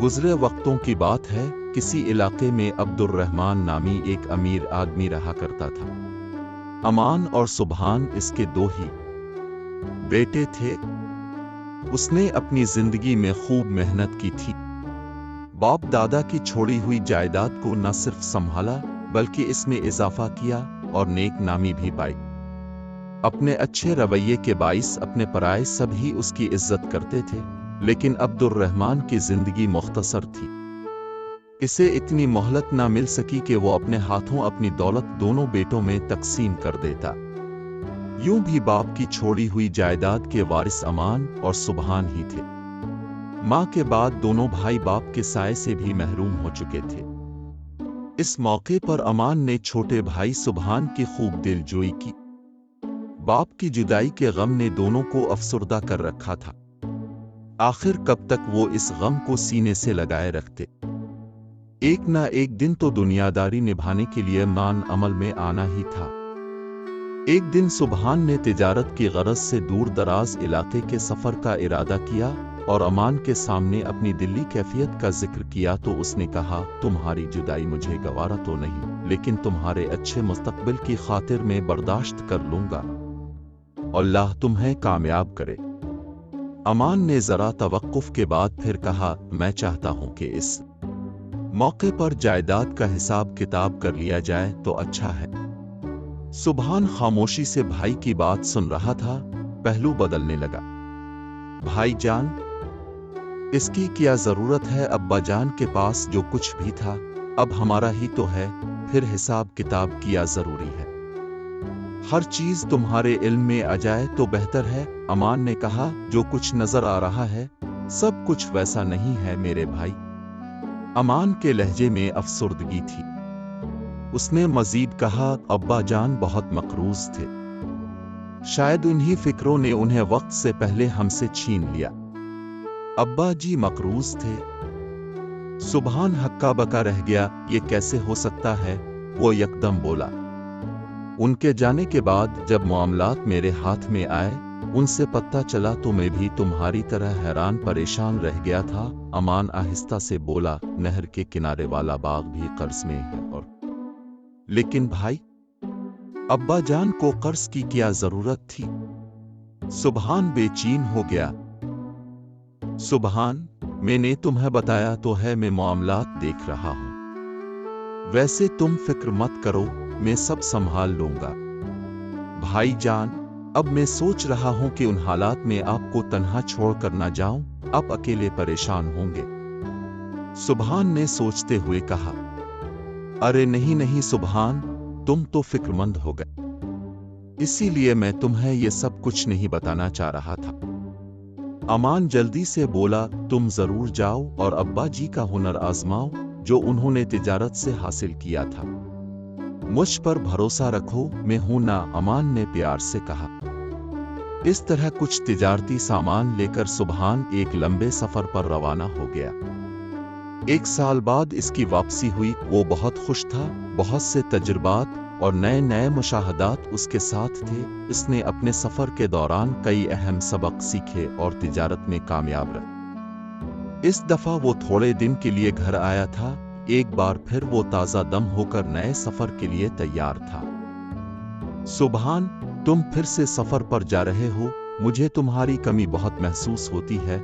गुजरे वक्तों की बात है, किसी इलाके में अब्दुर्रहमान नामी एक अमीर आदमी रहा करता था। अमान और सुबहान इसके दो ही बेटे थे। उसने अपनी जिंदगी में खूब मेहनत की थी। बाप दादा की छोड़ी हुई जायदाद को न सिर्फ संभाला बल्कि इसमें इजाफा किया और नेक नामी भी पाई। अपने अच्छे रवैये के बाइस अपने पराए सभी उसकी इज्जत करते थे, लेकिन अब्दुर्रहमान की जिंदगी मुख्तसर थी। इसे इतनी मोहलत ना मिल सकी कि वो अपने हाथों अपनी दौलत दोनों बेटों में तकसीम कर देता। यूं भी बाप की छोड़ी हुई जायदाद के वारिस अमान और सुबहान ही थे। मां के बाद दोनों भाई बाप के साए से भी महरूम हो चुके थे। इस मौके पर अमान ने छोटे भाई सुबहान की खूब दिलजोई की। बाप की जुदाई के गम ने दोनों को अफसुर्दा कर रखा था। आखिर कब तक वो इस गम को सीने से लगाए रखते। एक ना एक दिन तो दुनियादारी निभाने के लिए मान अमल में आना ही था। एक दिन सुबहान ने तिजारत की गरज से दूर दराज इलाके के सफर का इरादा किया और अमान के सामने अपनी दिल्ली कैफियत का जिक्र किया तो उसने कहा, तुम्हारी जुदाई मुझे गवारा तो नहीं, लेकिन तुम्हारे अच्छे मुस्तकबिल की खातिर में बर्दाश्त कर लूंगा। अल्लाह तुम्हें कामयाब करे। अमान ने जरा तवक्कुफ के बाद फिर कहा, मैं चाहता हूं कि इस मौके पर जायदाद का हिसाब किताब कर लिया जाए तो अच्छा है। सुबहान खामोशी से भाई की बात सुन रहा था। पहलू बदलने लगा। भाईजान, इसकी क्या जरूरत है? अब्बा जान के पास जो कुछ भी था अब हमारा ही तो है, फिर हिसाब किताब किया जरूरी है। हर चीज तुम्हारे इल्म में आ जाए तो बेहतर है। अमान ने कहा, जो कुछ नजर आ रहा है सब कुछ वैसा नहीं है मेरे भाई। अमान के लहजे में अफसुर्दगी थी। उसने मजीद कहा, अब्बा जान बहुत मकरूज थे। शायद उन्हीं फिक्रों ने उन्हें वक्त से पहले हमसे छीन लिया। अब्बा जी मकरूज थे? सुबहान हक्का बका रह गया। ये कैसे हो सकता है? वो यकदम बोला। उनके जाने के बाद जब मामलात मेरे हाथ में आए, उनसे पता चला तो मैं भी तुम्हारी तरह हैरान परेशान रह गया था। अमान आहिस्ता से बोला, नहर के किनारे वाला बाग भी कर्ज में है और लेकिन भाई, अब्बा जान को कर्ज की क्या जरूरत थी? सुबहान बेचैन हो गया। सुबहान, मैंने तुम्हें बताया तो है, मैं मामलात देख रहा हूं। वैसे तुम फिक्र मत करो, मैं सब संभाल लूंगा। भाईजान, अब मैं सोच रहा हूं कि उन हालात में आपको तन्हा छोड़कर ना जाऊं, आप अकेले परेशान होंगे। सुबहान ने सोचते हुए कहा, अरे नहीं नहीं सुबहान, तुम तो फिक्रमंद हो गए, इसीलिए मैं तुम्हें ये सब कुछ नहीं बताना चाह रहा था। अमान जल्दी से बोला, तुम जरूर जाओ और अब्बा जी का हुनर आजमाओ जो उन्होंने तिजारत से हासिल किया था। मुझ पर भरोसा रखो, मैं हूं ना। अमान ने प्यार से कहा। इस तरह कुछ तिजारती सामान लेकर सुबहान एक लंबे सफर पर रवाना हो गया। 1 साल बाद इसकी वापसी हुई। वो बहुत खुश था। बहुत से तजुर्बात और नए नए मुशाहदात उसके साथ थे। इसने अपने सफर के दौरान कई अहम सबक सीखे और तिजारत में कामयाब रहा। इस दफा वो थोड़े दिन के लिए घर आया था। एक बार फिर वो ताजा दम होकर नए सफर के लिए तैयार था। सुबहान, तुम फिर से सफर पर जा रहे हो। मुझे तुम्हारी कमी बहुत महसूस होती है,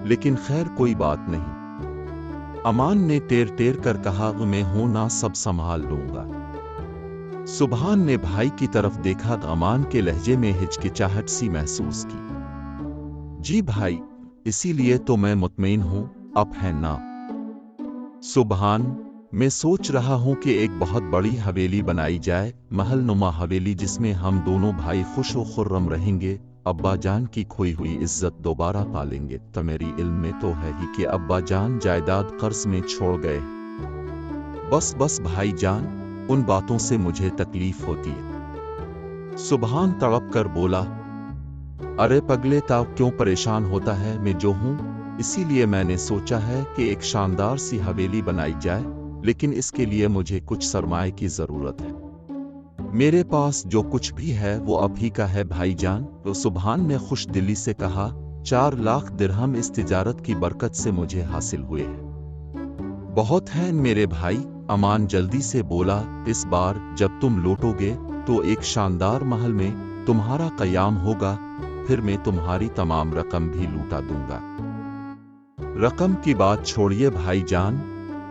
लेकिन खैर कोई बात नहीं। अमान ने टेर टेर कर कहा, मैं हूं ना, सब संभाल लूंगा। सुबहान ने भाई की तरफ देखा। अमान के लहजे में हिचकिचाहट सी महसूस की। जी भाई, इसीलिए तो मैं मुतमईन हूं, आप हैं ना? सुबहान, मैं सोच रहा हूं कि एक बहुत बड़ी हवेली बनाई जाए, महल नुमा हवेली, जिसमें हम दोनों भाई खुश व खुर्रम रहेंगे। अब्बा जान की खोई हुई इज्जत दोबारा पालेंगे। तो मेरी इल्म में तो है ही कि अब्बा जान जायदाद कर्ज में छोड़ गए। बस भाई जान, उन बातों से मुझे तकलीफ होती है। सुबहान तड़प कर बोला, अरे पगले ताऊ, क्यों परेशान होता है? मैं जो हूं, इसीलिए मैंने सोचा है कि एक शानदार सी हवेली बनाई जाए, लेकिन इसके लिए मुझे कुछ सरमाए की जरूरत है। मेरे पास जो कुछ भी है वो आप ही का है भाईजान। तो सुबहान ने खुश दिली से कहा, 4 लाख दिरहम इस तिजारत की बरकत से मुझे हासिल हुए हैं। बहुत हैं मेरे भाई, अमान जल्दी से बोला। इस बार जब तुम लौटोगे तो एक शानदार महल में तुम्हारा कयाम होगा, फिर मैं तुम्हारी तमाम रकम भी लूटा दूंगा। रकम की बात छोड़िए भाईजान,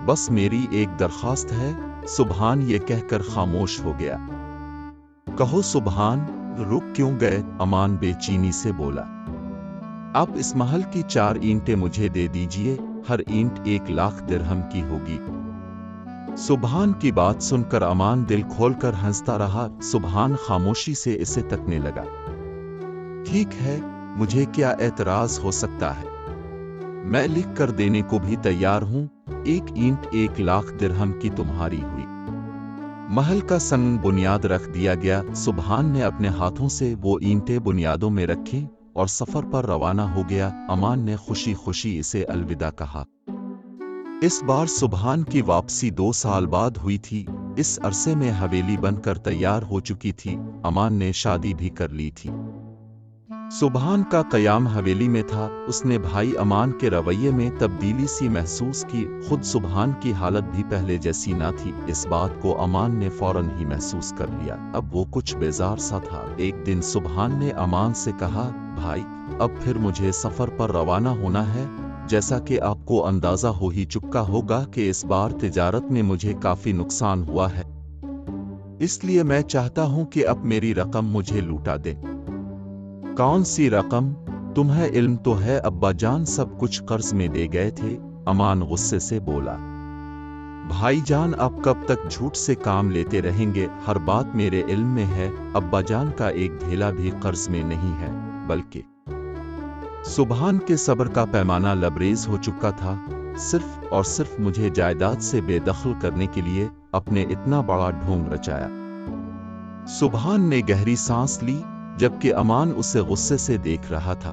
बस मेरी एक दरखास्त है। सुभान ये कहकर खामोश हो गया। कहो सुभान, रुक क्यों गए? अमान बेचैनी से बोला। आप इस महल की 4 ईंटें मुझे दे दीजिए, हर ईंट 1 लाख दिरहम की होगी। सुभान की बात सुनकर अमान दिल खोलकर हंसता रहा। सुभान खामोशी से इसे तकने लगा। ठीक है, मुझे क्या एतराज हो सकता है, मैं लिख कर देने को भी तैयार हूं। 1 ईंट 1 लाख दिरहम की तुम्हारी हुई। महल का संग बुनियाद रख दिया गया। सुभान ने अपने हाथों से वो ईंटें बुनियादों में रखी और सफर पर रवाना हो गया। अमान ने खुशी खुशी इसे अलविदा कहा। इस बार सुभान की वापसी 2 साल बाद हुई थी। इस अरसे में हवेली बनकर तैयार हो चुकी थी। अमान ने शादी भी कर ली थी। सुभान का कयाम हवेली में था। उसने भाई अमान के रवैये में तब्दीली सी महसूस की। खुद सुभान की हालत भी पहले जैसी ना थी। इस बात को अमान ने फौरन ही महसूस कर लिया। अब वो कुछ बेजार सा था। एक दिन सुभान ने अमान से कहा, भाई अब फिर मुझे सफर पर रवाना होना है। जैसा कि आपको अंदाजा हो ही चुका होगा कि इस बार तिजारत में मुझे काफी नुकसान हुआ है, इसलिए मैं चाहता हूं कि अब मेरी रकम मुझे लूटा दे। कौन सी रकम? तुम्हें इल्म तो है अब्बाजान सब कुछ कर्ज में दे गए थे। अमान गुस्से से बोला। भाईजान अब कब तक झूठ से काम लेते रहेंगे? हर बात मेरे इल्म में है। अब्बाजान का एक ढेला भी कर्ज में नहीं है, बल्कि सुभान के सब्र का पैमाना लबरेज हो चुका था। सिर्फ और सिर्फ मुझे जायदाद से बेदखल करने के लिए अपने इतना बड़ा ढोंग रचाया। सुभान ने गहरी सांस ली, जबकि अमान उसे गुस्से से देख रहा था।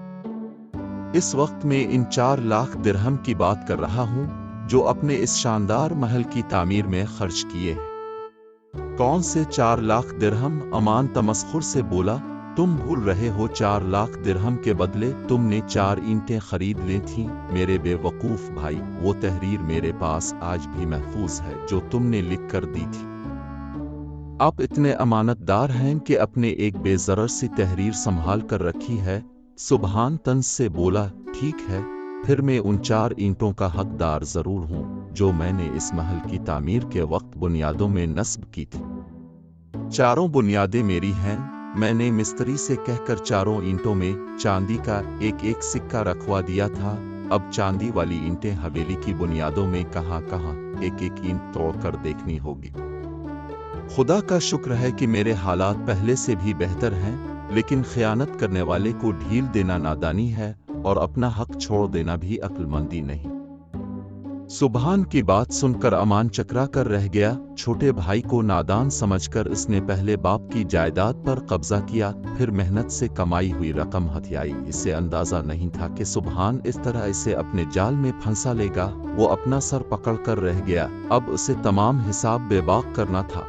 इस वक्त मैं इन 4 लाख दिरहम की बात कर रहा हूं जो अपने इस शानदार महल की तामीर में खर्च किए हैं। कौन से 4 लाख दिरहम? अमान तमस्खुर से बोला। तुम भूल रहे हो 4 लाख दिरहम के बदले तुमने 4 ईंटें खरीद ली थीं। मेरे बेवकूफ भाई, वो तहरीर मेरे पास आज भी महफूज है जो तुमने लिख कर दी थी। आप इतने अमानतदार हैं कि अपने एक बेज़रर सी तहरीर संभाल कर रखी है। सुभान तंज से बोला। ठीक है, फिर मैं उन 4 ईंटों का हकदार जरूर हूं जो मैंने इस महल की तामीर के वक्त बुनियादों में नस्ब की थी। 4 बुनियादें मेरी हैं। मैंने मिस्त्री से कहकर 4 ईंटों में चांदी का एक एक सिक्का रखवा दिया था। अब चांदी वाली ईंटें हवेली की बुनियादों में कहां-कहां एक एक ईंट तोड़कर देखनी होगी। खुदा का शुक्र है कि मेरे हालात पहले से भी बेहतर हैं, लेकिन खयानत करने वाले को ढील देना नादानी है और अपना हक छोड़ देना भी अक्लमंदी नहीं। सुभान की बात सुनकर अमान चकरा कर रह गया। छोटे भाई को नादान समझकर उसने पहले बाप की जायदाद पर कब्जा किया, फिर मेहनत से कमाई हुई रकम हथियाई। इसे अंदाजा नहीं था कि सुभान इस तरह इसे अपने जाल में फंसा लेगा। वो अपना सर पकड़ कर रह गया। अब उसे तमाम हिसाब बेबाक करना था।